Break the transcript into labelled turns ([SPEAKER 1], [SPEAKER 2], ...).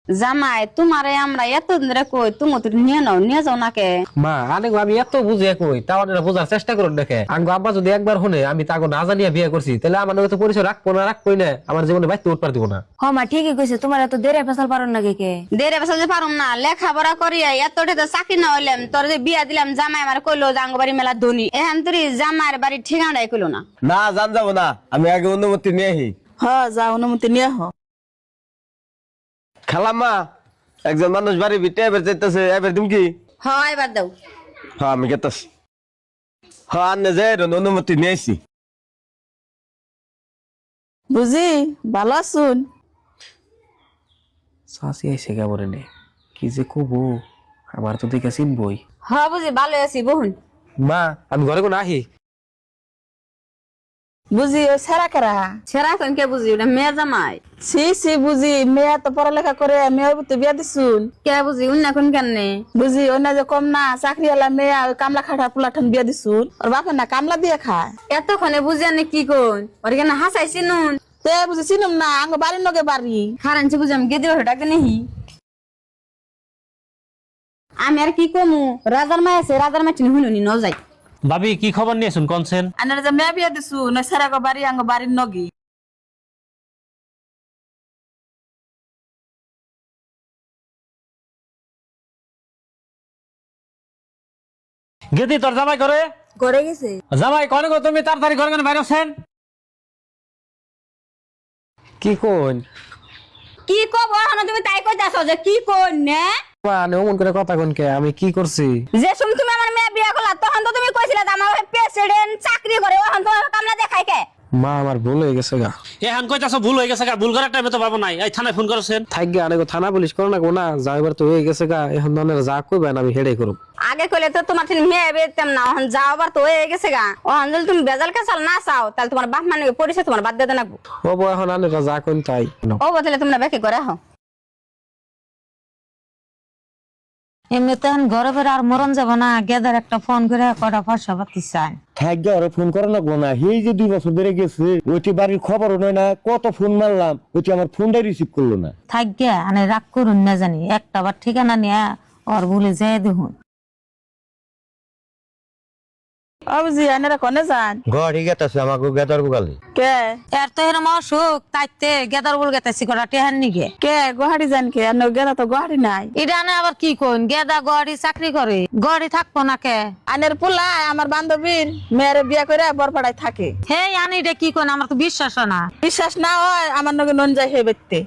[SPEAKER 1] জামাই তোমারে আমরা এত ধরে কই তুমি তো নিয়ে যাও না কে
[SPEAKER 2] মা আনে আমি এত বুঝে কই তাও আপনারা বোঝার চেষ্টা করুন দেখে আঙ্গো আব্বা যদি একবার শুনে আমি তাকে না জানিয়ে বিয়ে করছি তাহলে আমার তো পরিচয় রাখবো না আমার জীবনে বাইতে উঠতে দিব না।
[SPEAKER 3] হ মা ঠিকই কইছে, তোমার এত দেরে ফেসাল পারন নাকি কে?
[SPEAKER 1] দেরে বছর যে পারুম না লেখাপড়া করিয়া এতটা চাকরি না হইলাম তোর যে বিয়া দিলাম জামাই আমার কইলো জাঙ্গ বাড়ি মেলা ধনী এখন তোর জামাইয়ের বাড়ির ঠিকানাই কইলো না।
[SPEAKER 4] না জান যাবো না, আমি আগে অনুমতি নিয়ে আহি।
[SPEAKER 5] হ্যাঁ যা অনুমতি নিয়ে হ।
[SPEAKER 4] খালাম্মা একজন মানুষ বাড়ি ভিটে এবার যাইতেছে, এবার তুমি কি?
[SPEAKER 1] হ্যাঁ এবার দাও।
[SPEAKER 4] হ্যাঁ আমি গেতাছি। হ্যাঁ আনে যে অনুমতি নিয়েছি।
[SPEAKER 5] বুঝি ভালো আছুন?
[SPEAKER 2] শাসি আইছে কেবরে নে কি যে কবো আমার তো দেখে চিনবই।
[SPEAKER 1] হ্যাঁ বুঝি ভালো আছি বহুন।
[SPEAKER 2] মা আমি ঘরে কোন আহি।
[SPEAKER 5] বুঝি ওই সেরা কেরা?
[SPEAKER 1] ছেড়া এখন কে বুঝি ওটা মেয়ের জামাই।
[SPEAKER 5] সি বুঝি মেয়ে তো পড়ালেখা করে মেয়ের তো বিয়া দিছুন।
[SPEAKER 1] কে বুঝি অন্য কোন কেন
[SPEAKER 5] বুঝি অন্য যে কম না চাকরিওয়ালা মেয়ে ওই কামলা খাটা পোলাঠান বিয়া দিছুন। ওর বাপের না কামলা দিয়ে খায়।
[SPEAKER 1] এতক্ষণে বুঝি আনে কি কোন ওর কেন হাসাইছি নুন
[SPEAKER 5] তে বুঝি চিনুম না আঙ্গ বাড়ির লগে বাড়ি।
[SPEAKER 1] খারানছি বুঝি আমি গেদি ওটাকে নেহি আমি আর কি কমু রাজার মা আছে রাজার মা চিনি হুনুনি ন যাই।
[SPEAKER 6] ভাবি কি খবর নিয়েছেন কোনছেন?
[SPEAKER 5] আনার যে মেয়ে বিয়া দিছুন ওই সেরা গো বাড়ি আঙ্গ বাড়ির নগি।
[SPEAKER 6] গেদি তোর জামাই করে
[SPEAKER 3] করে গেছে।
[SPEAKER 6] জামাই কনে গো তুমি তাড়াতাড়ি ঘরে কেন বাইরে আছেন?
[SPEAKER 2] কি কোন
[SPEAKER 1] কি কব এখন তুমি তাই কইতাছো যে কি কোন নে
[SPEAKER 2] মা আনে অমন করে কথা কোন কে আমি কি করছি?
[SPEAKER 1] যে সময় তুমি আমার মেয়ে বিয়ে করলা তখন তো তুমি কইছিলা যে আমার প্রেসিডেন্ট চাকরি করে এখন তোমার কামলা দেখাই কে?
[SPEAKER 2] মা আমার ভুল হয়ে গেছে গা।
[SPEAKER 6] এখন কইতাছো ভুল হয়ে গেছে গা, ভুল করার টাইমে তো পাবো নাই। এই থানায় ফোন করেছেন?
[SPEAKER 2] থাক গে আনে থানা পুলিশ করো না গো না যাইবার তো হয়ে গেছে গা এখন তো যা কইবেন আমি হেডে করব।
[SPEAKER 1] আগে কইলে তো তোমার ঠিক মেয়ে বেতেম না এখন যাও আবার তো হয়ে গেছে গা এখন যদি তুমি বেজাল কাছাল না চাও তাহলে তোমার বাপ মানে পরিচয় তোমার বাদ দিতে নাকবো।
[SPEAKER 2] ও বউ এখন আনে যা কোন তাই
[SPEAKER 1] ও বদলে তোমরা বেকে করে হও
[SPEAKER 3] এমনি তো এখন ঘরে বের আর মরণ যাব না, গেদার একটা ফোন করে কটা পয়সা পাতি চাই।
[SPEAKER 4] থাকবে ওরা ফোন করা লাগবো না, এই যে 2 বছর ধরে গেছে ওইটি বাড়ির খবরও নয় না, কত ফোন মারলাম ওইটি আমার ফোনটাই রিসিভ করলো না।
[SPEAKER 3] থাক গে আনে রাগ করুন না জানি একটা বার ঠিকানা নিয়ে ওর বলে যাই দেখুন।
[SPEAKER 5] ও বুঝি আনারা কোনে যান?
[SPEAKER 4] ঘর ঠিক আছে আমাকে গেদার বুগালি।
[SPEAKER 5] কে
[SPEAKER 3] এর তো এরম অসুখ তাইতে গেদার বল গেতেছি কটা টেহান নিগে।
[SPEAKER 5] কে গুয়াহাটি যান কে? আর গেদা তো গুয়াহাটি নাই।
[SPEAKER 3] এটা না আবার কি কোন গেদা গড়ি চাকরি করে গড়ি থাকবো না কে?
[SPEAKER 5] আনের পোলা আমার বান্ধবীর মেয়ের বিয়া করে বরপাড়ায় থাকে।
[SPEAKER 3] হে আনি রে কি কোন আমার তো বিশ্বাস হয় না।
[SPEAKER 5] বিশ্বাস না হয় আমার নগে নন যায় হে ব্যক্তি।